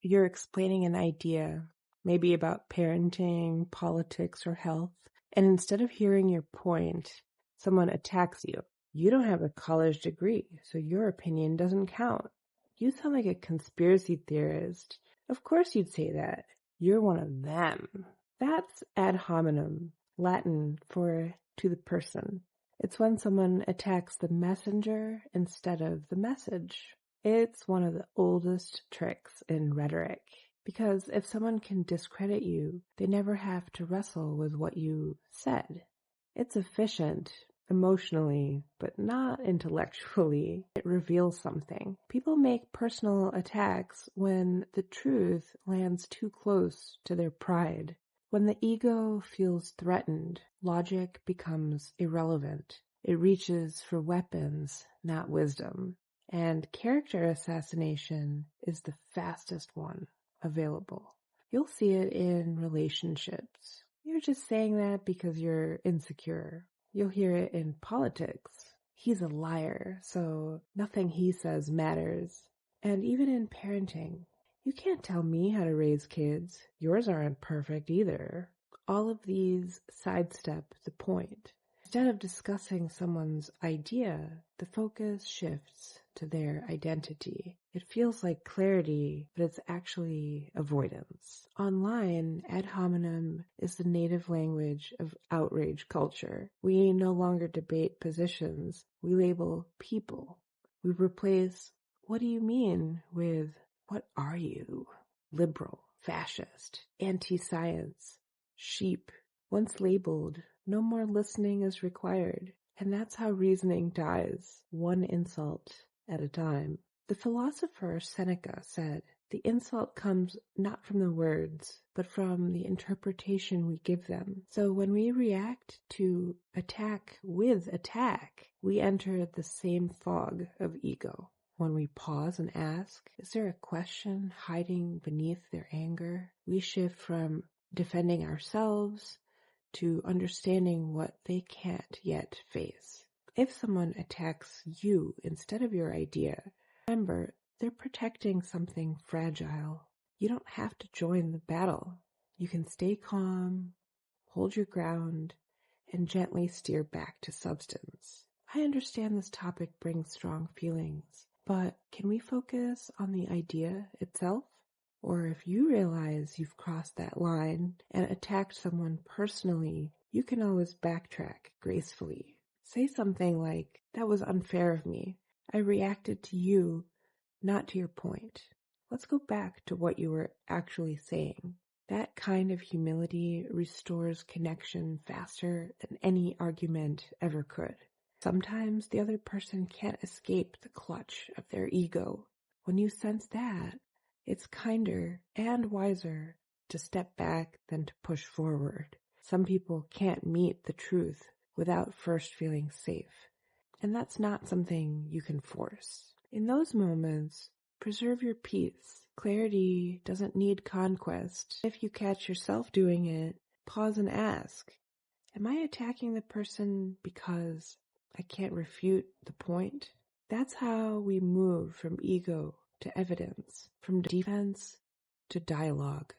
You're explaining an idea, maybe about parenting, politics, or health, and instead of hearing your point, someone attacks you. You don't have a college degree, so your opinion doesn't count. You sound like a conspiracy theorist. Of course you'd say that. You're one of them. That's ad hominem, Latin for to the person. It's when someone attacks the messenger instead of the message. It's one of the oldest tricks in rhetoric. Because if someone can discredit you, they never have to wrestle with what you said. It's efficient, emotionally, but not intellectually. It reveals something. People make personal attacks when the truth lands too close to their pride. When the ego feels threatened, logic becomes irrelevant. It reaches for weapons, not wisdom. And character assassination is the fastest one available. You'll see it in relationships. You're just saying that because you're insecure. You'll hear it in politics. He's a liar, so nothing he says matters. And even in parenting. You can't tell me how to raise kids. Yours aren't perfect either. All of these sidestep the point. Instead of discussing someone's idea, the focus shifts to their identity. It feels like clarity, but it's actually avoidance. Online, ad hominem is the native language of outrage culture. We no longer debate positions. We label people. We replace, "What do you mean?" with, "What are you?" Liberal, fascist, anti-science, sheep. Once labeled, no more listening is required. And that's how reasoning dies, one insult at a time. The philosopher Seneca said, "The insult comes not from the words, but from the interpretation we give them." So when we react to attack with attack, we enter the same fog of ego. When we pause and ask, is there a question hiding beneath their anger? We shift from defending ourselves to understanding what they can't yet face. If someone attacks you instead of your idea, remember, they're protecting something fragile. You don't have to join the battle. You can stay calm, hold your ground, and gently steer back to substance. I understand this topic brings strong feelings, but can we focus on the idea itself? Or if you realize you've crossed that line and attacked someone personally, you can always backtrack gracefully. Say something like, "That was unfair of me. I reacted to you, not to your point. Let's go back to what you were actually saying." That kind of humility restores connection faster than any argument ever could. Sometimes the other person can't escape the clutch of their ego. When you sense that, it's kinder and wiser to step back than to push forward. Some people can't meet the truth without first feeling safe, and that's not something you can force. In those moments, preserve your peace. Clarity doesn't need conquest. If you catch yourself doing it, pause and ask, am I attacking the person because I can't refute the point? That's how we move from ego to evidence, from defense to dialogue.